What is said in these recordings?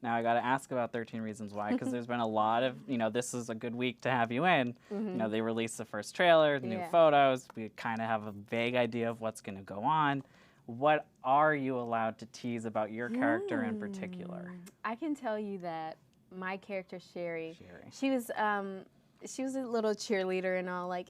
Now I got to ask about 13 Reasons Why, because there's been a lot of, this is a good week to have you in. They released the first trailer, new photos. We kind of have a vague idea of what's going to go on. What are you allowed to tease about your character in particular? I can tell you that my character, Sherri. She was a little cheerleader and all, like,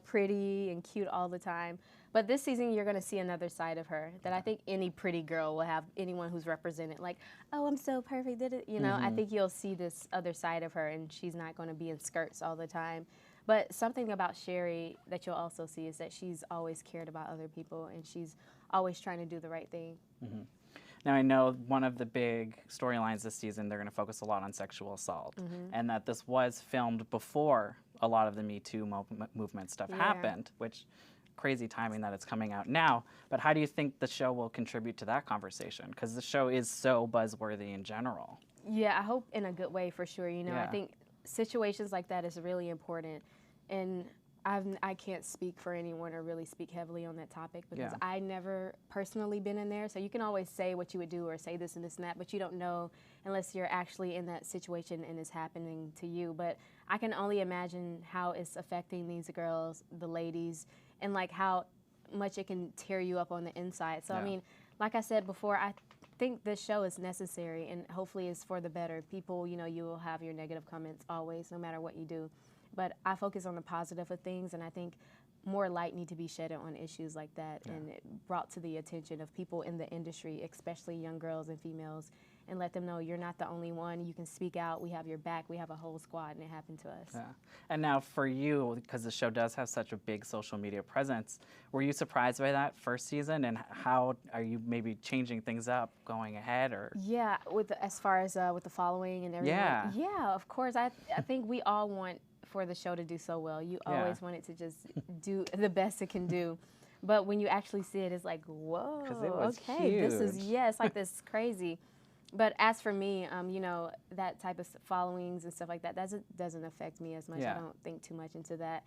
pretty and cute all the time. But this season, you're going to see another side of her that I think any pretty girl will have, anyone who's represented, like, oh, I'm so perfect, I think you'll see this other side of her, and she's not going to be in skirts all the time. But something about Sherri that you'll also see is that she's always cared about other people, and she's always trying to do the right thing. Now, I know one of the big storylines this season, they're going to focus a lot on sexual assault, and that this was filmed before a lot of the Me Too movement stuff happened, which crazy timing that it's coming out now. But how do you think the show will contribute to that conversation? Because the show is so buzzworthy in general. Yeah, I hope in a good way for sure. I think situations like that is really important. And I can't speak for anyone or really speak heavily on that topic because I never personally been in there. So you can always say what you would do or say this and this and that, but you don't know unless you're actually in that situation and it's happening to you. But I can only imagine how it's affecting these girls, the ladies, and like how much it can tear you up on the inside. So I mean, like I said before, I think this show is necessary and hopefully it's for the better. People, you will have your negative comments always, no matter what you do. But I focus on the positive of things, and I think more light need to be shed on issues like that and brought to the attention of people in the industry, especially young girls and females, and let them know you're not the only one. You can speak out. We have your back. We have a whole squad, and it happened to us. Yeah. And now for you, because the show does have such a big social media presence, were you surprised by that first season, and how are you maybe changing things up going ahead? Or yeah, as far as with the following and everything. Yeah, of course. I think we all want for the show to do so well. You always want it to just do the best it can do. But when you actually see it, it's like, whoa, okay, huge. This is, it's like this crazy. But as for me, that type of followings and stuff like that, doesn't affect me as much. I don't think too much into that.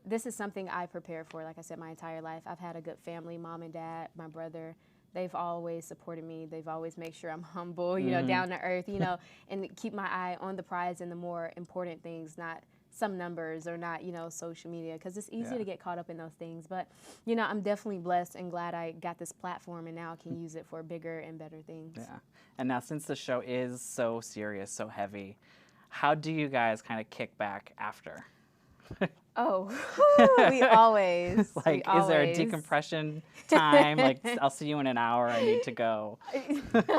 This is something I prepare for, like I said, my entire life. I've had a good family, mom and dad, my brother. They've always supported me. They've always made sure I'm humble, down to earth, and keep my eye on the prize and the more important things, not some numbers or not, social media, because it's easy to get caught up in those things. But, I'm definitely blessed and glad I got this platform and now I can use it for bigger and better things. Yeah. And now since the show is so serious, so heavy, how do you guys kind of kick back after? We always. Is there a decompression time? Like, I'll see you in an hour. I need to go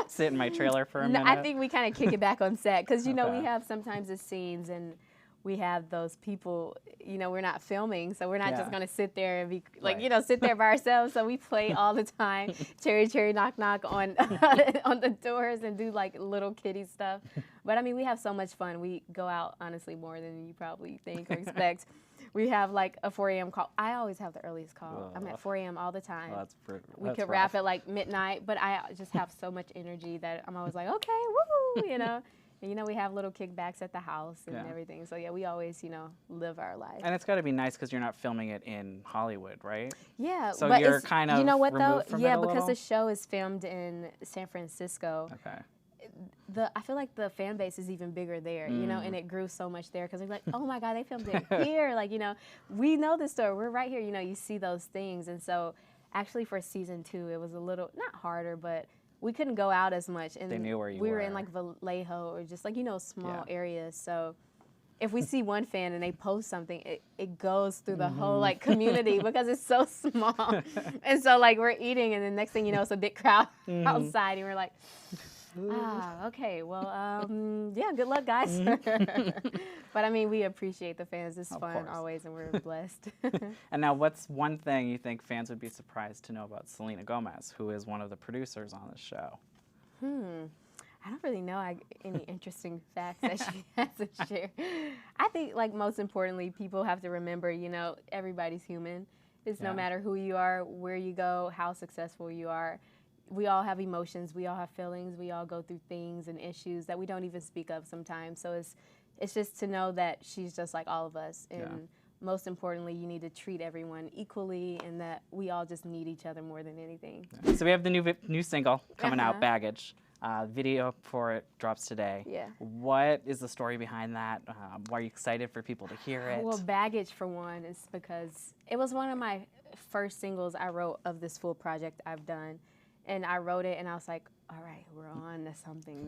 sit in my trailer for a minute. I think we kind of kick it back on set because, we have sometimes the scenes and we have those people, we're not filming, so we're not just going to sit there and be like, sit there by ourselves. So we play all the time, cherry, cherry, knock, knock on on the doors and do like little kiddie stuff. But I mean, we have so much fun. We go out, honestly, more than you probably think or expect. We have like a 4 a.m. call. I always have the earliest call. I'm at 4 a.m. all the time. Well, we could wrap at like midnight, but I just have so much energy that I'm always like, okay, woo, And, we have little kickbacks at the house and everything. So, we always, live our life. And it's got to be nice because you're not filming it in Hollywood, right? Yeah. So but you're kind of you know what, though? from Yeah, it a because little? the show is filmed in San Francisco. Okay. I feel like the fan base is even bigger there, and it grew so much there because they're like, oh, my God, they filmed it here. Like, we know the story. We're right here. You see those things. And so, actually, for season 2, it was a little, not harder, but we couldn't go out as much. And they knew where you were. We were in like Vallejo or just like, small areas. So if we see one fan and they post something, it goes through the whole like community because it's so small. And so like we're eating and the next thing you know, it's a big crowd outside and we're like, okay, well, good luck, guys. But I mean, we appreciate the fans. It's fun always, and we're blessed. And now, what's one thing you think fans would be surprised to know about Selena Gomez, who is one of the producers on the show? I don't really know any interesting facts that she has to share. I think, like, most importantly, people have to remember, everybody's human. It's no matter who you are, where you go, how successful you are. We all have emotions, we all have feelings, we all go through things and issues that we don't even speak of sometimes. So it's just to know that she's just like all of us. And most importantly, you need to treat everyone equally and that we all just need each other more than anything. So we have the new single coming out, Baggage. Video for it drops today. Yeah. What is the story behind that? Are you excited for people to hear it? Well, Baggage, for one, is because it was one of my first singles I wrote of this full project I've done. And I wrote it, and I was like, all right, we're on to something.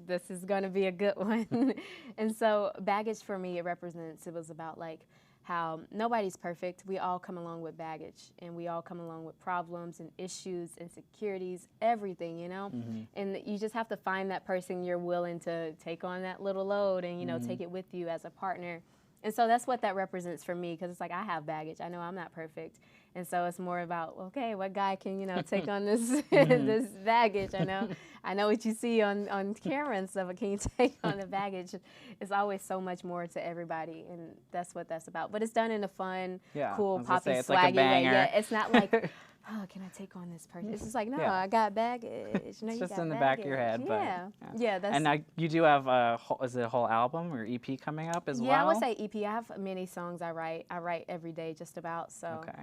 This is going to be a good one. And so Baggage, for me, it was about, like, how nobody's perfect. We all come along with baggage, and we all come along with problems and issues, insecurities, everything, you know? And you just have to find that person you're willing to take on that little load and, you know, take it with you as a partner. And so that's what that represents for me, because it's like I have baggage. I know I'm not perfect. And so it's more about, okay, what guy can, you know, take on this this baggage? I know what you see on camera and stuff, but can you take on the baggage? It's always so much more to everybody, and that's what that's about. But it's done in a fun, cool, poppy, it's swaggy like a banger. way. Yeah, it's not like, oh, can I take on this person? It's just like, no, I got baggage. You know, it's you just got in the baggage. back of your head. Yeah, but, yeah. That's, and now you do have is it a whole album or EP coming up as well? Yeah, I would say EP. I have many songs I write. I write every day just about, so. Okay.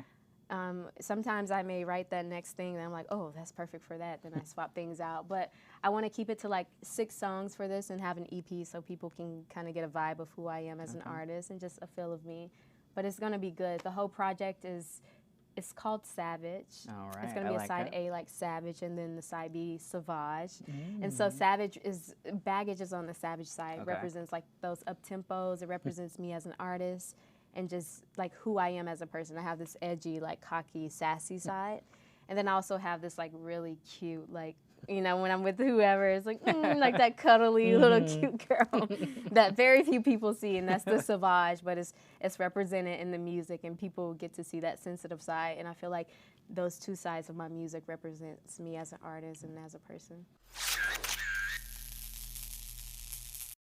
Sometimes I may write that next thing and I'm like, oh, that's perfect for that. Then I swap things out. But I want to keep it to like 6 songs for this and have an EP so people can kind of get a vibe of who I am as an artist and just a feel of me. But it's going to be good. The whole project it's called Savage. All right. It's going to be a side A like Savage and then the side B Sauvage. And so Baggage is on the Savage side. It represents like those up-tempos. It represents me as an artist. And just like who I am as a person. I have this edgy, like cocky, sassy side. And then I also have this like really cute, like, you know, when I'm with whoever, it's like, like that cuddly little cute girl that very few people see. And that's the Sauvage, but it's represented in the music and people get to see that sensitive side. And I feel like those 2 sides of my music represents me as an artist and as a person.